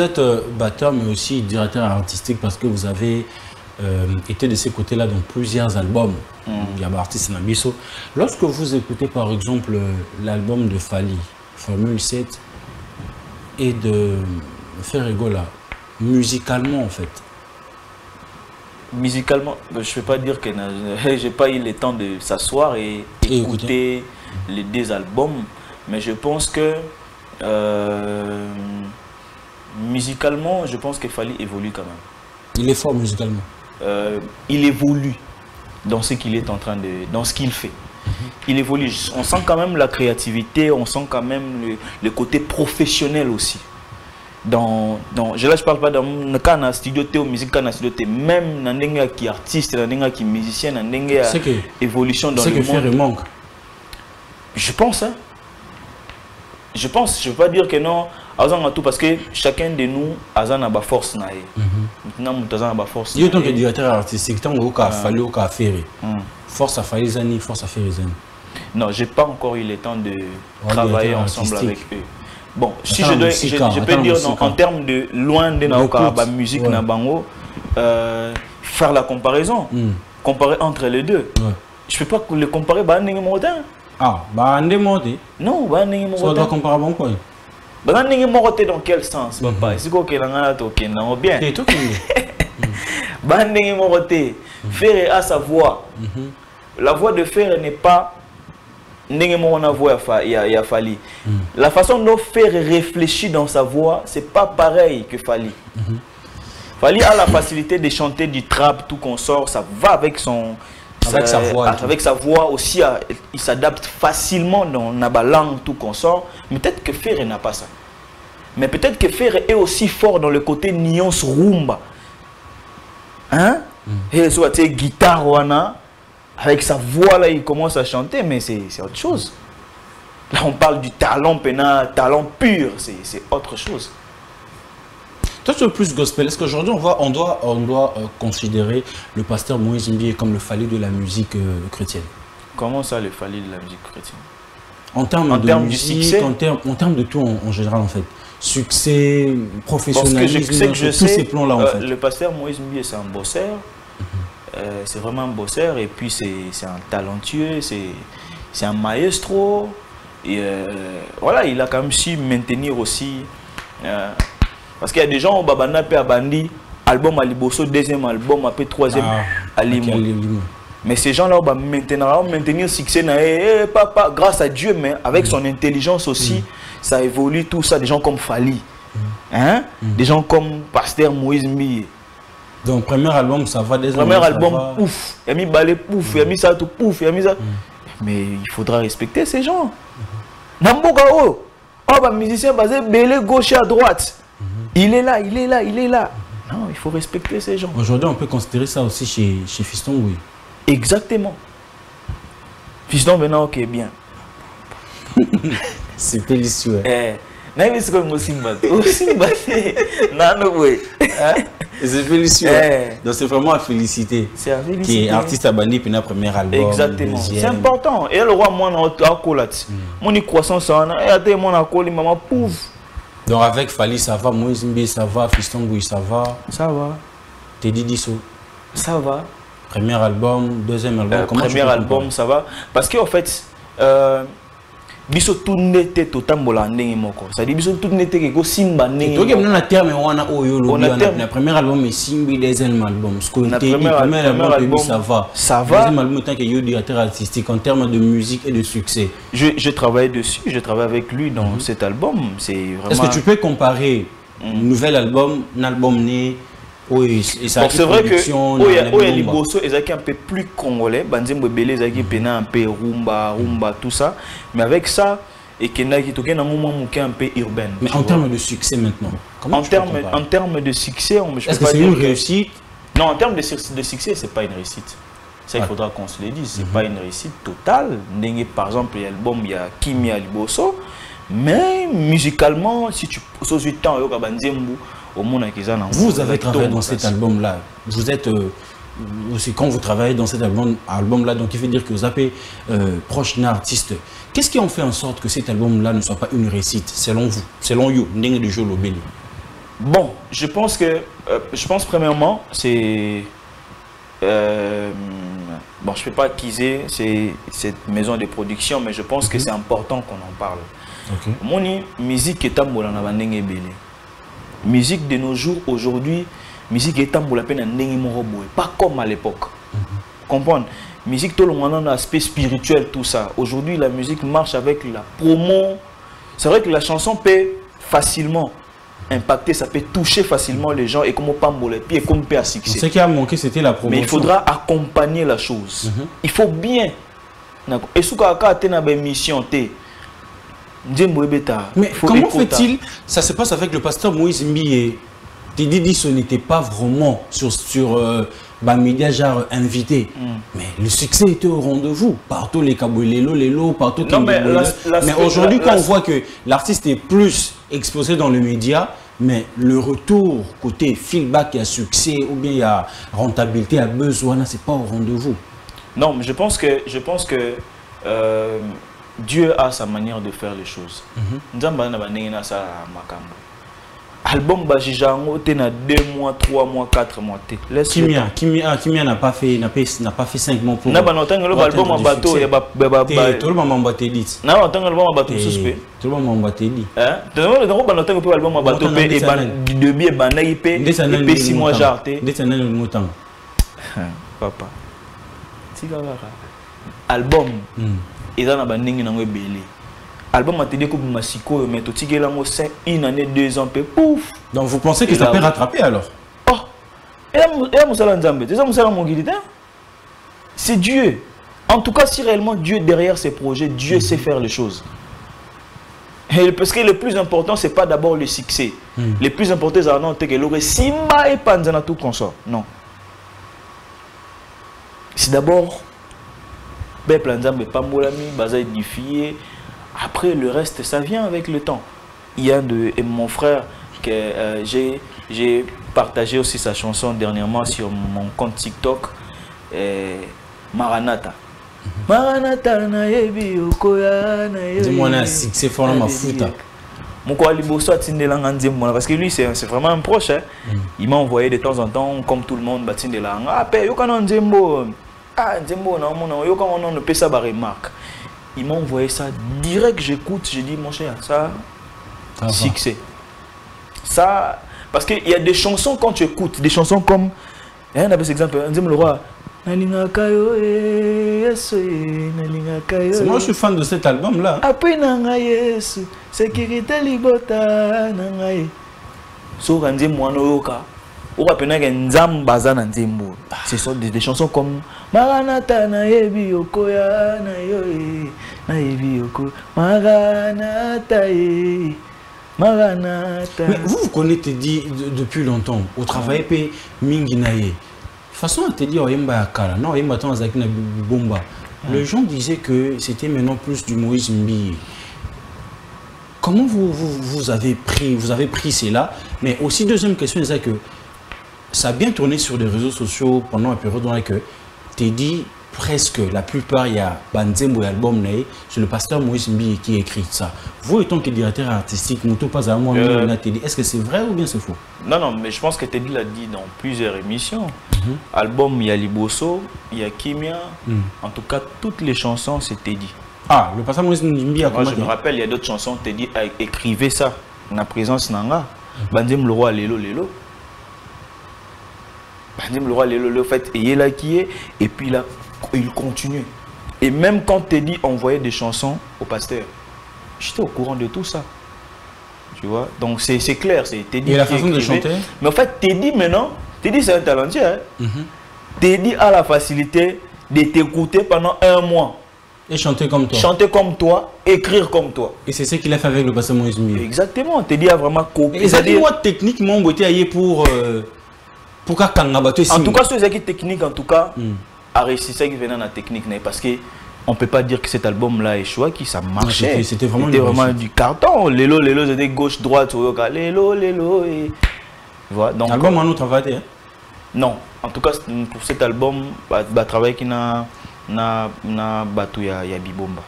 Vous êtes batteur mais aussi directeur artistique parce que vous avez été de ces côtés-là dans plusieurs albums. Il y a l'artiste Nabiso. Lorsque vous écoutez par exemple l'album de Fally, Formule 7 et de Ferregola, musicalement en fait. Musicalement, je ne vais pas dire que je n'ai pas eu le temps de s'asseoir et écouter les deux albums, mais je pense que musicalement, je pense que Fally évolue quand même. Il est fort musicalement. Il évolue dans ce qu'il est en train de, dans ce qu'il fait. Il évolue. On sent quand même la créativité, on sent quand même le côté professionnel aussi. Je parle pas dans le studio ou musique studio même dans les qui artiste, dans les qui musicien, dans les évolution dans le monde. C'est que manque. Je pense, hein. Je pense, je ne veux pas dire que non, tout parce que chacun de nous a une force. Maintenant, nous avons une force. Il y a tant que directeur artistique, tant qu'il a fallu faire. Force à faire les force à faire les années. Non, je n'ai pas encore eu le temps de travailler ensemble avec eux. Bon, si je peux dire en termes de loin de la musique, faire la comparaison, comparer entre les deux. Je ne peux pas le comparer à un ah, bah, non, ça doit comparer bon quoi. Dans quel sens, papa? C'est quoi que l'on a bien? Faire à sa voix. La voix de Fer n'est pas Fally. La façon dont Fer réfléchit dans sa voix, c'est pas pareil que Fally. Fally a la facilité de chanter du trap, tout qu'on sort, ça va avec son. Avec sa voix aussi, il s'adapte facilement dans la langue, tout qu'on sort. Mais peut-être que Fer n'a pas ça. Mais peut-être que Fer est aussi fort dans le côté nuance rumba. Hein? Et soit guitare wana, avec sa voix là, il commence à chanter, mais c'est autre chose. Là, on parle du talent pénal, talent pur, c'est autre chose. Toi, tu es plus gospel. Est-ce qu'aujourd'hui, on doit considérer le pasteur Moïse Mbié comme le Fally de la musique chrétienne? Comment ça, le Fally de la musique chrétienne? En termes de musique, en termes de tout en général, en fait. Succès, professionnalisme, tous ces plans-là, en fait. Le pasteur Moïse Mbié, c'est un bosseur. C'est vraiment un bosseur. Et puis, c'est un talentueux. C'est un maestro. Et voilà, il a quand même su maintenir aussi... parce qu'il y a des gens au Babana Pe Abandi, album à Liboso, deuxième album, après troisième à Limo. Mais ces gens-là, on va maintenir le succès, pas grâce à Dieu, mais avec son intelligence aussi, ça évolue tout ça. Des gens comme Fally, hein? Des gens comme Pasteur Moïse Mbié. Donc, premier album, ça va des premier album, pouf, il a mis balai, pouf, il a mis ça, tout pouf, il a mis ça. Mais il faudra respecter ces gens. Namboka, musicien basé belé gauche et à droite. Il est là, il est là, il est là. Non, il faut respecter ces gens. Aujourd'hui, on peut considérer ça aussi chez Fiston, oui. Exactement. Fiston, maintenant, ok, bien. C'est délicieux. C'est délicieux. Donc, c'est vraiment à féliciter. C'est à féliciter. Qui est artiste à Bandi, puis notre premier album. Exactement. C'est important. Et le roi, moi, mon croissance, et mon accolé, maman, pouf. Donc avec Fally, ça va, Moïse Mbié, ça va, Fiston Gouy, ça va. Ça va. Teddy Disso. Ça va. Premier album, deuxième album, comment premier album, ça va. Parce qu'en fait, biso tout n'était totalement ndenge moko. Ça dit biso tout n'était que simba ndenge. Donc on a terme wana oyo lo le premier album et simbi deuxième album. Ce qu'on était premier album ça va. Ça va. Deuxième album tant que yo directeur artistique en termes de musique et de succès. Je travaille dessus, je travaille avec lui dans cet album, c'est vraiment. Est-ce que tu peux comparer nouvel album, un album né? Oui, c'est vrai que Liboso est un peu plus congolais, Banzembo Belé est un peu rumba, tout ça, mais avec ça, et qu'il y a un peu urbain. Mais en termes de succès maintenant, comment en termes de succès, est-ce que c'est une réussite? Non, en termes de succès, c'est pas une réussite. Ça, il faudra qu'on se le dise, c'est pas une réussite totale. Par exemple, l'album, il y a Kimi à Liboso, mais musicalement, si tu poses du temps, il y a Banzembo. Vous avez travaillé dans cet album-là. Vous êtes aussi quand vous travaillez dans cet album-là, donc il veut dire que vous avez proche d'un artiste. Qu'est-ce qui en fait en sorte que cet album-là ne soit pas une réussite, selon vous, selon vous, Ndenge de Jolo Belly? Bon, je pense premièrement, c'est... bon, je ne peux pas acquiser cette maison de production, mais je pense que c'est important qu'on en parle. Mon musique est musique de nos jours, aujourd'hui, musique est pas comme à l'époque. Comprendre? Musique, tout le monde a un aspect spirituel, tout ça. Aujourd'hui, la musique marche avec la promo. C'est vrai que la chanson peut facilement impacter, ça peut toucher facilement les gens et comme pas et comme peut à succès. Ce qui a manqué, c'était la promotion. Mais il faudra accompagner la chose. Il faut bien. Et ce qu'on a une mission, mais comment fait-il? Ça se passe avec le pasteur Moïse Mbié. Teddy dit que ce n'était pas vraiment sur médias genre invité. Mais le succès était au rendez-vous. Partout les Kaboulélo, partout. Non, mais aujourd'hui, quand on voit que l'artiste est plus exposé dans le média, mais le retour côté feedback, il y a succès ou bien il y a rentabilité, il y a besoin, c'est pas au rendez-vous. Non, mais je pense que Dieu a sa manière de faire les choses. Album Bajijango, tu as 2 mois, 3 mois, 4 mois. Kimia n'a pas fait 5 mois pour. Non, album en bateau, il y a tout le monde m'a dit. Non, album en bateau, suspect. Tout le monde m'a dit. Hein? Tu as album en bateau, et demi et banaï, et 6 mois jarté. Papa. Album. Et dans la bande, il y a un belé. Album a été découvert Massiko, mais tout tigé là, 1 année, 2 ans, pouf. Donc vous pensez que ça peut rattraper alors? Oh, et là, c'est Dieu. En tout cas, si réellement Dieu derrière ces projets, Dieu sait faire les choses. Et parce que le plus important, c'est pas d'abord le succès. Le plus important, c'est que l'aurait Simba et Panzana tout consort. Non. C'est d'abord après le reste ça vient avec le temps. Il y a mon frère que j'ai partagé aussi sa chanson dernièrement sur mon compte TikTok, Maranatha. Maranatha na yebi okoya na yebi. Dis-moi un succès fort dans ma foute. Parce que lui c'est vraiment un proche. Hein. Il m'a envoyé de temps en temps comme tout le monde batine de la il m'a envoyé ça direct, j'écoute, je dis mon cher, ça succès. Ça, parce qu'il y a des chansons quand tu écoutes, des chansons comme, on a par exemple, le roi. C'est moi je suis fan de cet album là. Après sécurité libota nangaye. So randi mwanoyoka. Ce sont des chansons comme Maranatha na yebi okoya na yoe na yebi oko Maranatha e Maranatha. Mais vous connaissez dit depuis longtemps au travail pe mingi naye. Façon à te dire oyemba akala non oyemba ton azaki na bomba. Les gens disaient que c'était maintenant plus du Moïse Mbié. Comment vous avez pris cela? Mais aussi deuxième question c'est que ça a bien tourné sur les réseaux sociaux pendant la période dans laquelle Teddy, presque la plupart, il y a Banzembo et album, c'est le pasteur Moïse Mbié qui écrit ça. Vous, étant que directeur artistique, est-ce que c'est vrai ou bien c'est faux? Non, non, mais je pense que Teddy l'a dit dans plusieurs émissions. Album, il y a Liboso, il y a Kimia. En tout cas, toutes les chansons, c'est Teddy. Ah, le pasteur Moïse Mbié a commencé. Je me rappelle, il y a d'autres chansons, Teddy a écrivé ça. La présence Nanga. Banzem le roi, Lélo, Lélo. Le roi le fait et là qui est et puis là il continue et même quand Teddy envoyait des chansons au pasteur, j'étais au courant de tout ça, tu vois, donc c'est clair, c'est Teddy. Et la façon de chanter. Mais en fait Teddy maintenant, Teddy c'est un talentueux, hein? Teddy a la facilité de t'écouter pendant 1 mois et chanter comme toi. Chanter comme toi, écrire comme toi. Et c'est ce qu'il a fait avec le pasteur Moïse Mbié. Exactement, Teddy a vraiment copié. Et ça dit moi techniquement on était pour en tout cas, ceux qui technique, en tout cas, a réussi ça qui venait dans la technique, parce que on peut pas dire que cet album-là est choix, qui ça marchait. C'était vraiment du carton. Lélo, c'était gauche, droite, Lélo, et voilà. Donc, album en autre travail, hein? Non, en tout cas pour cet album, travail qui n'a Batu ya Bibomba.